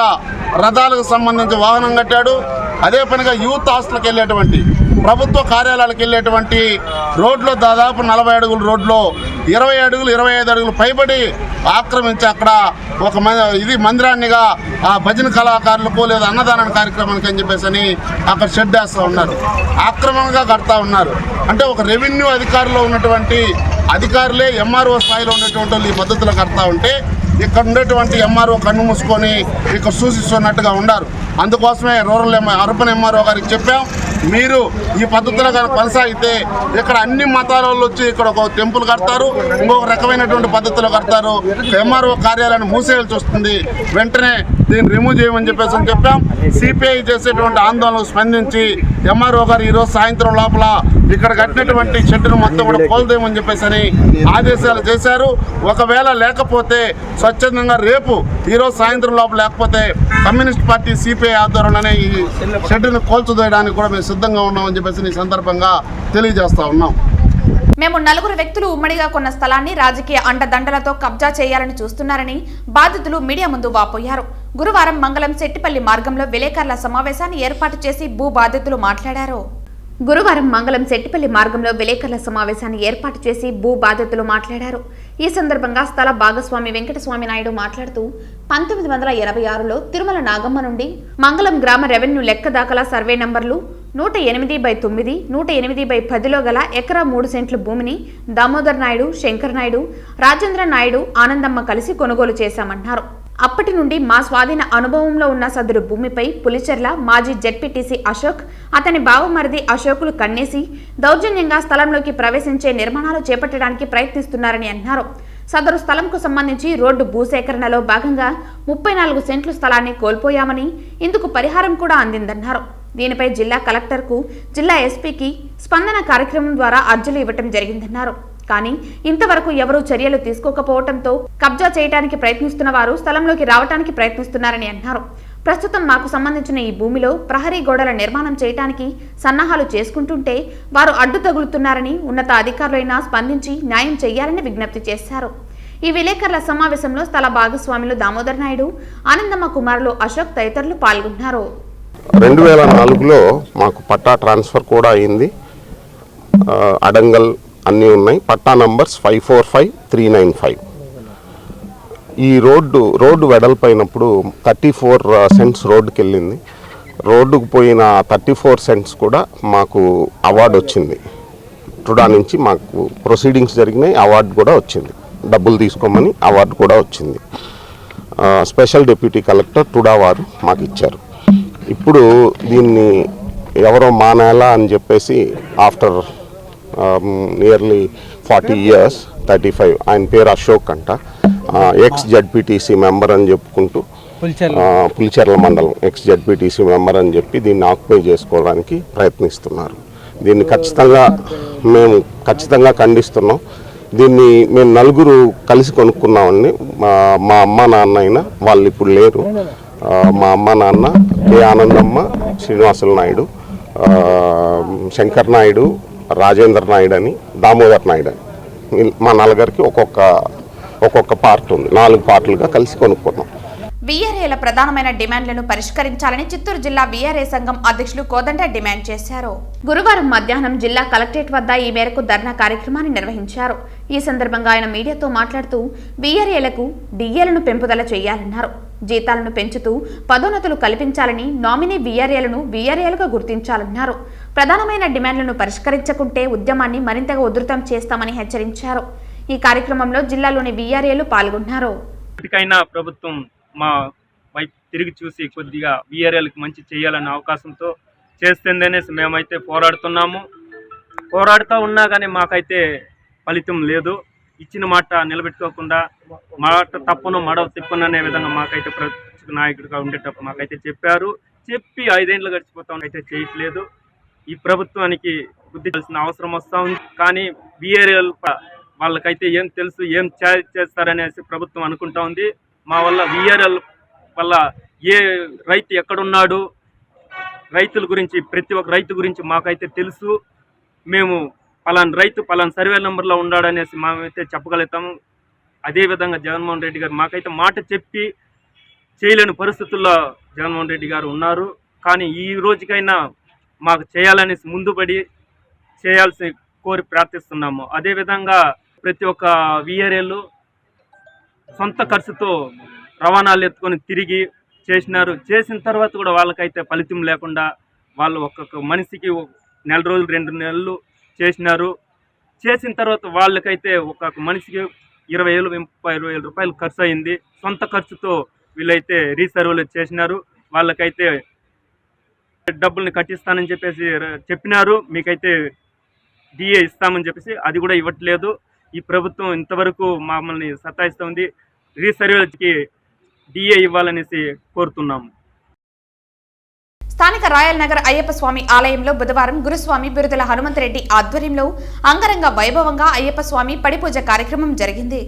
రథాలకు సంబంధించి వాహనం కట్టాడు. అదే పనిగా యూత్ హాస్టల్కి వెళ్ళేటువంటి, ప్రభుత్వ కార్యాలయాలకు వెళ్ళేటువంటి రోడ్లో దాదాపు 40 అడుగుల రోడ్లో 20 అడుగులు 25 అడుగులు పైబడి ఆక్రమించి అక్కడ ఒక మందిరాన్నిగా ఆ భజన కళాకారులకు లేదా అన్నదాన కార్యక్రమానికి అని చెప్పేసి అక్కడ షెడ్ వేస్తూ ఉన్నారు. ఆక్రమణగా కడతా ఉన్నారు. అంటే ఒక రెవెన్యూ అధికారులు ఉన్నటువంటి అధికారులే ఎంఆర్ఓ స్థాయిలో ఉన్నటువంటి వాళ్ళు ఈ పద్ధతిలో కడతా ఉంటే ఇక్కడ ఉండేటువంటి ఎంఆర్ఓ కన్ను మూసుకొని ఇక్కడ సూచిస్తున్నట్టుగా ఉన్నారు. అందుకోసమే అర్బన్ ఎంఆర్ఓ గారికి చెప్పాం, మీరు ఈ పద్ధతిలో కనుక కొనసాగితే ఇక్కడ అన్ని మతాల వాళ్ళు వచ్చి ఇక్కడ ఒక టెంపుల్ కడతారు, ఇంకొక రకమైనటువంటి పద్ధతిలో కడతారు, ఎంఆర్ఓ కార్యాలయాన్ని మూసేయాల్సి వస్తుంది, వెంటనే దీన్ని రిమూవ్ చేయమని చెప్పాం. సిపిఐ చేసేటువంటి ఆందోళనకు స్పందించి ఎంఆర్ఓ గారు ఈరోజు సాయంత్రం లోపల ఇక్కడ కట్టినటువంటి షెడ్డును మొత్తం కూడా కోల్దేమని చెప్పేసి ఆదేశాలు చేశారు. ఒకవేళ లేకపోతే స్వచ్ఛందంగా రేపు ఈరోజు సాయంత్రం లోపల లేకపోతే కమ్యూనిస్ట్ పార్టీ సిపిఐ ఆధ్వర్యంలోనే ఈ షెడ్డును కోల్చుదోయడానికి కూడా మేము సిద్ధంగా ఉన్నామని చెప్పేసి ఈ సందర్భంగా తెలియజేస్తా ఉన్నాం. మేము 4 వ్యక్తులు ఉమ్మడిగా కొన్న స్థలాన్ని రాజకీయ అండదండలతో కబ్జా చేయాలని చూస్తున్నారని బాధితులు మీడియా ముందు వాపోయారు. గురువారం మంగళం సెట్టిపల్లి మార్గంలో విలేకరుల సమావేశాన్ని ఏర్పాటు చేసి భూ బాధితులు మాట్లాడారు. ఈ సందర్భంగా స్థల భాగస్వామి వెంకటస్వామి నాయుడు మాట్లాడుతూ 1986లో తిరుమల నాగమ్మ నుండి మంగళం గ్రామ రెవెన్యూ లెక్క దాఖలా సర్వే నంబర్లు 108/9, 108/10లో గల ఎకరా 3 సెంట్ల భూమిని దామోదర్ నాయుడు, శంకర్ నాయుడు, రాజేంద్ర నాయుడు, ఆనందమ్మ కలిసి కొనుగోలు చేశామన్నారు. అప్పటి నుండి మా స్వాధీన అనుభవంలో ఉన్న సదరు భూమిపై పులిచెర్ల మాజీ జెడ్పీటీసీ అశోక్, అతని బావమరిది అశోకులు కన్నేసి దౌర్జన్యంగా స్థలంలోకి ప్రవేశించే నిర్మాణాలు చేపట్టడానికి ప్రయత్నిస్తున్నారని అన్నారు. సదరు స్థలంకు సంబంధించి రోడ్డు భూసేకరణలో భాగంగా 34 సెంట్ల స్థలాన్ని కోల్పోయామని, ఇందుకు పరిహారం కూడా అందిందన్నారు. దీనిపై జిల్లా కలెక్టర్కు, జిల్లా ఎస్పీకి స్పందన కార్యక్రమం ద్వారా అర్జీలు ఇవ్వటం జరిగిందన్నారు. కానీ ఇంతవరకు ఎవరూ చర్యలు తీసుకోకపోవడంతో కబ్జా చేయడానికి ప్రయత్నిస్తున్న వారు స్థలంలోకి రావడానికి ప్రయత్నిస్తున్నారని అన్నారు. ప్రస్తుతం మాకు సంబంధించిన ఈ భూమిలో ప్రహరీ గోడల నిర్మాణం చేయడానికి సన్నాహాలు చేసుకుంటుంటే వారు అడ్డు తగులుతున్నారని ఉన్నత అధికారులైనా స్పందించి న్యాయం చేయాలని విజ్ఞప్తి చేశారు. ఈ విలేకరుల సమావేశంలో స్థల భాగస్వాములు దామోదర్ నాయుడు, ఆనందమ్మ కుమారులు అశోక్ తదితరులు పాల్గొన్నారు. 2004లో మాకు పట్టా ట్రాన్స్ఫర్ కూడా అయింది. అడంగల్ అన్నీ ఉన్నాయి. పట్టా నంబర్స్ 545395. ఈ రోడ్డు వెడల్పోయినప్పుడు 34 సెంట్స్ రోడ్డుకి వెళ్ళింది. రోడ్డుకు పోయిన 34 సెంట్స్ కూడా మాకు అవార్డు వచ్చింది. టుడా నుంచి మాకు ప్రొసీడింగ్స్ జరిగినాయి, అవార్డు కూడా వచ్చింది. డబ్బులు తీసుకోమని అవార్డు కూడా వచ్చింది. స్పెషల్ డిప్యూటీ కలెక్టర్ టుడా వారు మాకు ఇచ్చారు. ఇప్పుడు దీన్ని ఎవరో మానేలా అని చెప్పేసి ఆఫ్టర్ నియర్లీ 40 years 35, ఆయన పేరు అశోక్ అంట, ఎక్స్ జడ్పీటీసీ మెంబర్ అని చెప్పుకుంటూ పులిచెర్ల మండలం ఎక్స్ జడ్పీటీసీ మెంబర్ అని చెప్పి దీన్ని ఆక్యుపై చేసుకోవడానికి ప్రయత్నిస్తున్నారు. దీన్ని ఖచ్చితంగా ఖండిస్తున్నాం. దీన్ని మేము 4 కలిసి కొనుక్కున్నామండి. మా అమ్మ నాన్న అయినా వాళ్ళు ఇప్పుడు లేరు. మా అమ్మ నాన్న కే ఆనందమ్మ, శ్రీనివాసుల నాయుడు, శంకర్ నాయుడు, రాజేంద్ర నాయుడు అని, దామోదర్ నాయుడు అని, మా 4 ఒక్కొక్క పార్ట్ ఉంది. 4 పార్ట్లుగా కలిసి కొనుక్కున్నాం. వీఆర్ఏల ప్రధానమైన డిమాండ్లను పరిష్కరించాలని చిత్తూరు జిల్లా వీఆర్ఏ సంఘం అధ్యక్షులు కోదండ డిమాండ్ చేశారు. గురువారం మధ్యాహ్నం జిల్లా కలెక్టరేట్ వద్ద ఈ మేరకు ధర్నా కార్యక్రమాన్ని నిర్వహించారు. ఈ సందర్భంగా ఆయన మీడియాతో మాట్లాడుతూ వీఆర్ఏలకు డిఏలను పెంపుదల చేయాలన్నారు. జీతాలను పెంచుతూ పదోన్నతులు కల్పించాలని, నామినీ వీఆర్ఏలను వీఆర్ఏలుగా గుర్తించాలన్నారు. ప్రధానమైన డిమాండ్లను పరిష్కరించకుంటే ఉద్యమాన్ని మరింతగా ఉధృతం చేస్తామని హెచ్చరించారు. ఈ కార్యక్రమంలో జిల్లాలోని వీఆర్ఏలు పాల్గొన్నారు. ప్రభుత్వం మా వైపు తిరిగి చూసి కొద్దిగా వీఆర్ఏలకు మంచి చేయాలనే అవకాశంతో చేస్తుందనేసి మేమైతే పోరాడుతూ ఉన్నా కానీ మాకైతే ఫలితం లేదు. ఇచ్చిన మాట నిలబెట్టుకోకుండా మాట తప్పును మడవ తిప్పును అనే విధంగా మాకైతే ప్రతిపక్ష నాయకుడిగా ఉండేటప్పుడు మాకైతే చెప్పి 5 ఏళ్ళు గడిచిపోతాం అయితే చేయట్లేదు. ఈ ప్రభుత్వానికి బుద్ధి తెలిసిన అవసరం వస్తూ ఉంది. కానీ వీఆర్ఏలు వాళ్ళకైతే ఏం తెలుసు, ఏం చేస్తారనేసి ప్రభుత్వం అనుకుంటా ఉంది. మా వల్ల వీఆర్ఎల్ వల్ల ఏ రైతు ఎక్కడున్నాడు, రైతుల గురించి, ప్రతి ఒక్క రైతు గురించి మాకైతే తెలుసు. మేము పలానా రైతు పలానా సర్వే నెంబర్లో ఉన్నాడనేసి మేమైతే చెప్పగలుగుతాము. అదేవిధంగా జగన్మోహన్ రెడ్డి గారు మాకైతే మాట చెప్పి చేయలేని పరిస్థితుల్లో జగన్మోహన్ రెడ్డి గారు ఉన్నారు. కానీ ఈ రోజుకైనా మాకు చేయాలనేసి ముందుపడి చేయాల్సి కోరి ప్రార్థిస్తున్నాము. అదేవిధంగా ప్రతి ఒక్క వీఆర్ఏలు సొంత ఖర్చుతో రవాణాలు ఎత్తుకొని తిరిగి చేసిన తర్వాత కూడా వాళ్ళకైతే ఫలితం లేకుండా వాళ్ళు ఒక్కొక్క మనిషికి 1 రోజులు 2 నెలలు చేసిన తర్వాత వాళ్ళకైతే ఒక్కొక్క మనిషికి 20,000, 30,000 రూపాయలు ఖర్చు అయింది. సొంత ఖర్చుతో వీళ్ళైతే రీసర్వేలు చేసినారు. వాళ్ళకైతే డబ్బుల్ని కట్టిస్తానని చెప్పేసి చెప్పినారు. మీకైతే డిఏ ఇస్తామని చెప్పేసి అది కూడా ఇవ్వట్లేదు. ఈ ప్రభుత్వం ఇంతవరకు మమ్మల్ని సతాయిస్తుంది. రీసర్వేలకి డిఏ ఇవ్వాలనేసి కోరుతున్నాము. స్థానిక రాయల్ నగర్ అయ్యప్ప స్వామి ఆలయంలో బుధవారం గురుస్వామి బిరుదుల హనుమంతరెడ్డి ఆధ్వర్యంలో అంగరంగ వైభవంగా అయ్యప్ప స్వామి పడిపూజ కార్యక్రమం జరిగింది.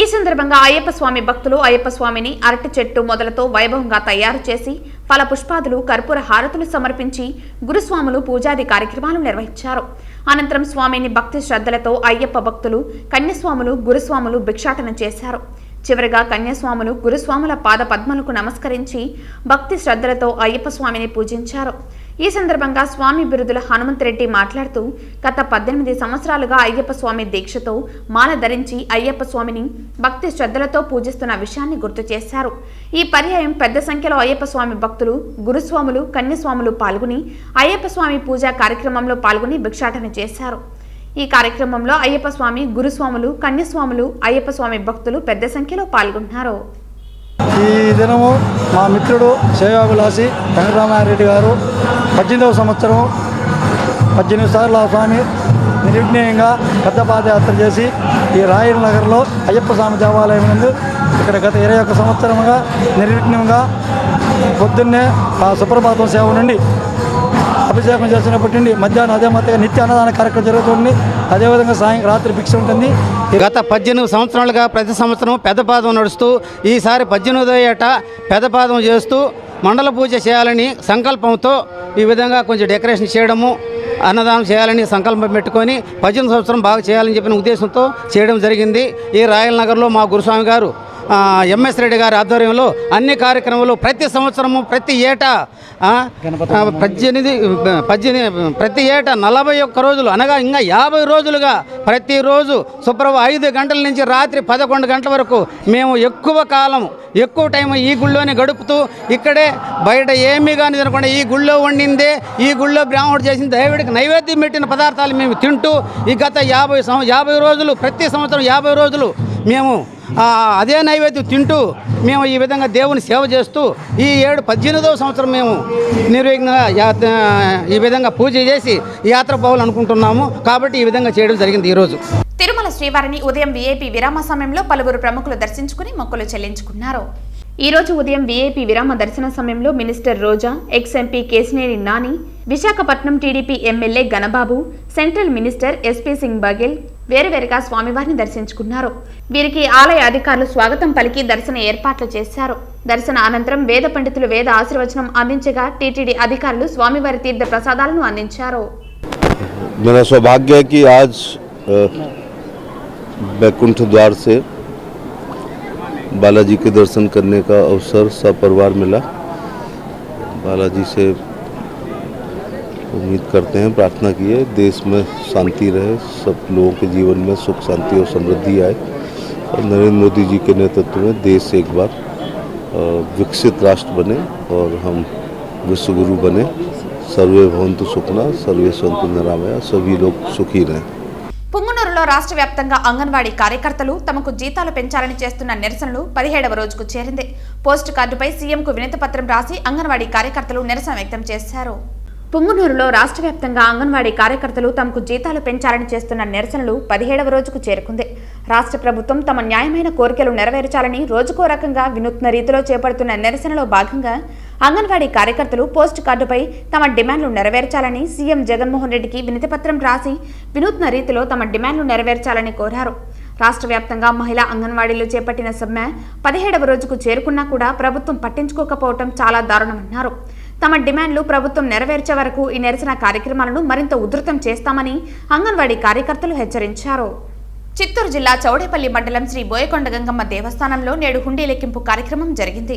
ఈ సందర్భంగా అయ్యప్ప స్వామి భక్తులు అయ్యప్ప స్వామిని అరటి చెట్టు మొదలతో వైభవంగా తయారు చేసి ఫల పుష్పాదులు కర్పూర హారతులు సమర్పించి గురుస్వాములు పూజాది కార్యక్రమాలు నిర్వహించారు. అనంతరం స్వామిని భక్తి శ్రద్ధలతో అయ్యప్ప భక్తులు కన్యస్వాములు గురుస్వాములు భిక్షాటన చేశారు. చివరిగా కన్యస్వాములు గురుస్వాముల పాద పద్మలకు నమస్కరించి భక్తి శ్రద్ధలతో అయ్యప్ప స్వామిని పూజించారు. ఈ సందర్భంగా స్వామి బిరుదుల హనుమంతరెడ్డి మాట్లాడుతూ గత 18 సంవత్సరాలుగా అయ్యప్ప స్వామి దీక్షతో మాల ధరించి అయ్యప్ప స్వామిని భక్తి శ్రద్ధలతో పూజిస్తున్న విషయాన్ని గుర్తు చేశారు. ఈ పర్యాయం పెద్ద సంఖ్యలో అయ్యప్ప స్వామి భక్తులు గురుస్వాములు కన్యస్వాములు పాల్గొని అయ్యప్ప స్వామి పూజా కార్యక్రమంలో పాల్గొని భిక్షాటన చేశారు. ఈ కార్యక్రమంలో అయ్యప్ప స్వామి గురుస్వాములు కన్యస్వాములు అయ్యప్ప స్వామి భక్తులు పెద్ద సంఖ్యలో పాల్గొన్నారు. ఈ దినము మా మిత్రుడు సేవాభిలాషి వెంకటరామారెడ్డి గారు 18వ సంవత్సరం 18 సార్లు ఆ స్వామి నిర్విఘ్నంగా పెద్ద పాదయాత్ర చేసి ఈ రాయల్ నగర్లో అయ్యప్ప స్వామి దేవాలయం నందు ఇక్కడ గత 21 సంవత్సరముగా నిర్విఘ్నంగా పొద్దున్నే ఆ సుప్రభాతం సేవ నుండి అభిషేకం చేసినప్పటి నుండి మధ్యాహ్నం అదే మొత్తంగా నిత్య అన్నదాన కార్యక్రమం జరుగుతుంది. అదేవిధంగా రాత్రి భిక్ష ఉంటుంది. గత 18 సంవత్సరాలుగా ప్రతి సంవత్సరం పెద్దపాదం నడుస్తూ ఈసారి 18వ ఏట పెద్దపాదం చేస్తూ మండల పూజ చేయాలని సంకల్పంతో ఈ విధంగా కొంచెం డెకరేషన్ చేయడము అన్నదానం చేయాలని సంకల్పం పెట్టుకొని 18 సంవత్సరం బాగా చేయాలని చెప్పిన ఉద్దేశంతో చేయడం జరిగింది. ఈ రాయల్ నగర్లో మా గురుస్వామి గారు ఎంఎస్ రెడ్డి గారి ఆధ్వర్యంలో అన్ని కార్యక్రమాలు ప్రతి సంవత్సరము ప్రతి ఏటా 18 ఏటా 41 రోజులు అనగా ఇంకా 50 రోజులుగా ప్రతిరోజు శుక్రవారం 5 గంటల నుంచి రాత్రి 11 గంటల వరకు మేము ఎక్కువ టైం ఈ గుళ్ళోనే గడుపుతూ ఇక్కడే బయట ఏమీ కానీ తినకుండా ఈ గుళ్ళో వండిందే ఈ గుళ్ళో బ్రాహ్మణుడు చేసిన దేవుడికి నైవేద్యం పెట్టిన పదార్థాలు మేము తింటూ ఈ గత 50 రోజులు ప్రతి సంవత్సరం 50 రోజులు మేము అదే నైవేద్యం తింటూ మేము ఈ విధంగా దేవుని సేవ చేస్తూ ఈ 18వ సంవత్సరం మేము నిర్విఘ్నంగా ఈ విధంగా పూజ చేసి యాత్ర పోవాలనుకుంటున్నాము. కాబట్టి ఈ విధంగా చేయడం జరిగింది. ఈరోజు తిరుమల శ్రీవారిని ఉదయం వీఐపీ విరామ సమయంలో పలువురు ప్రముఖులు దర్శించుకుని మొక్కులు చెల్లించుకున్నారు. ఈ రోజు ఉదయం వీఐపీ విరామ దర్శన సమయంలో minister Roja, ex MP Kesineni Nani, Visakhapatnam TDP MLA Ganababu, central minister SP Singh Baghel వేరువేరుగా స్వామివారిని దర్శించుకున్నారు. వీరికి ఆలయ అధికారులు స్వాగతం పలికి దర్శన ఏర్పాట్లు చేశారు. దర్శన అనంతరం వేద పండితులు వేద ఆశీర్వచనం అందించగా టీటీడీ అధికారులు స్వామివారి తీర్థ ప్రసాదాలను అందించారు. मेरा सौभाग्य है कि आज बैकुंठ द्वार से बालाजी के दर्शन करने का अवसर सपरिवार मिला. बालाजी से उम्मीद करते हैं, प्रार्थना की है देश में शांति रहे, सब लोगों के जीवन में सुख शांति और समृद्धि आए और नरेंद्र मोदी जी के नेतृत्व में देश एक बार विकसित राष्ट्र बने और हम विश्वगुरु बने. सर्वे भवन्तु सुखिनः, सर्वे सन्तु निरामया, सभी लोग सुखी रहें. పుంగనూరులో రాష్ట్ర వ్యాప్తంగా అంగన్వాడీ కార్యకర్తలు తమకు జీతాలు పెంచాలని చేస్తున్న నిరసనలు 17వ రోజుకు చేరింది. పోస్ట్ కార్డుపై సీఎంకు వినతి పత్రం రాసి అంగన్వాడీ కార్యకర్తలు నిరసన వ్యక్తం చేశారు. పుంగనూరులో రాష్ట్ర వ్యాప్తంగా అంగన్వాడీ కార్యకర్తలు తమకు జీతాలు పెంచాలని చేస్తున్న నిరసనలు 17వ రోజుకు చేరుకుంది. రాష్ట్ర ప్రభుత్వం తమ న్యాయమైన కోరికలు నెరవేర్చాలని రోజుకో రకంగా వినూత్న రీతిలో చేపడుతున్న నిరసనలో భాగంగా అంగన్వాడీ కార్యకర్తలు పోస్ట్ కార్డుపై తమ డిమాండ్లు నెరవేర్చాలని సీఎం జగన్మోహన్ రెడ్డికి వినతిపత్రం రాసి వినూత్న రీతిలో తమ డిమాండ్లు నెరవేర్చాలని కోరారు. రాష్ట్ర వ్యాప్తంగా మహిళా అంగన్వాడీలు చేపట్టిన సమ్మె 17వ రోజుకు చేరుకున్నా కూడా ప్రభుత్వం పట్టించుకోకపోవడం చాలా దారుణమన్నారు. తమ డిమాండ్లు ప్రభుత్వం నెరవేర్చే వరకు ఈ నిరసన కార్యక్రమాలను మరింత ఉధృతం చేస్తామని అంగన్వాడీ కార్యకర్తలు హెచ్చరించారు. చిత్తూరు జిల్లా చౌడేపల్లి మండలం శ్రీ బోయకొండ గంగమ్మ దేవస్థానంలో నేడు హుండీ లెక్కింపు కార్యక్రమం జరిగింది.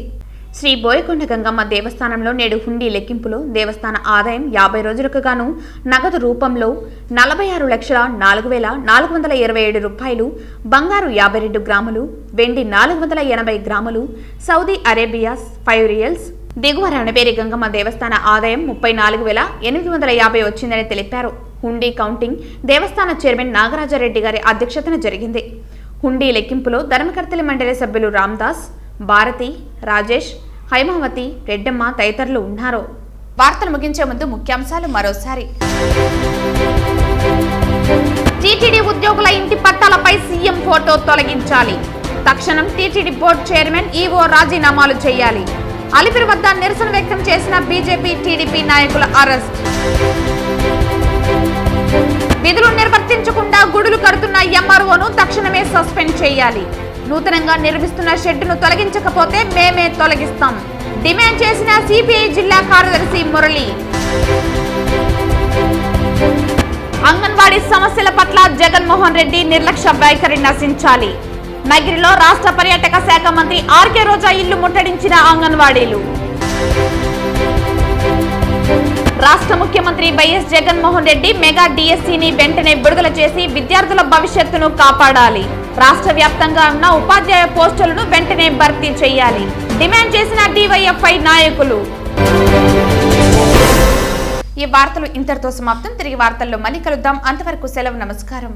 శ్రీ బోయకొండ గంగమ్మ దేవస్థానంలో నేడు హుండీ లెక్కింపులో దేవస్థాన ఆదాయం 50 రోజులకు గాను నగదు రూపంలో 46,04,427 రూపాయలు, బంగారు 52 గ్రాములు, వెండి 480 గ్రాములు, సౌదీ అరేబియా 5 రియల్స్, దిగువ రణబేరి గంగమ్మ దేవస్థాన ఆదాయం 34,850 వచ్చిందని తెలిపారు. హుండీ కౌంటింగ్ దేవస్థాన చైర్మన్ నాగరాజరెడ్డి గారి అధ్యక్షతన జరిగింది. హుండీ లెక్కింపులో ధర్మకర్తల మండలి సభ్యులు రామ్దాస్, భారతి, రాజేష్, హైమావతి, రెడ్డమ్మ తదితరులు ఉన్నారు. వార్తలు ముగించే ముందు ముఖ్యాంశాలు మరోసారి. టీటీడీ ఉద్యోగుల ఇంటి పట్టాలపై సీఎం ఫోటో తొలగించాలి. తక్షణం టీటీడీ బోర్డు చైర్మన్, ఈవో రాజీనామాలు చేయాలి. అలిపిరి వద్ద నిరసన వ్యక్తం చేసిన బీజేపీ, టీడీపీ నాయకుల అరెస్ట్. విధులు నిర్వర్తించకుండా గుడులు కడుతున్న ఎంఆర్ఓను తక్షణమే సస్పెండ్ చేయాలి. నూతనంగా నిర్మిస్తున్న షెడ్డును తొలగించకపోతే మేమే తొలగిస్తాం డిమాండ్ చేసిన సిపిఐ జిల్లా కార్యదర్శి మురళి. అంగన్వాడీ సమస్యల పట్ల జగన్మోహన్ రెడ్డి నిర్లక్ష్య వైఖరి నశించాలి. నగిరిలో రాష్ట్ర పర్యాటక శాఖ మంత్రి ఆర్కే రోజా ఇల్లు ముట్టడించిన అంగన్వాడీలు. రాష్ట్ర ముఖ్యమంత్రి వైఎస్ జగన్మోహన్ రెడ్డి మెగా డిఎస్సిని వెంటనే విడుదల చేసి విద్యార్థుల భవిష్యత్తును కాపాడాలి. రాష్ట్ర వ్యాప్తంగా ఉన్న ఉపాధ్యాయ పోస్టులను వెంటనే భర్తీ చేయాలి డిమాండ్ చేసిన డివైఎఫ్ఐ నాయకులు. ఈ వార్తలు ఇంతటితో సమాప్తం. తిరిగి వార్తల్లో మళ్ళీ కలుద్దాం. అంతవరకు సెలవు. నమస్కారం.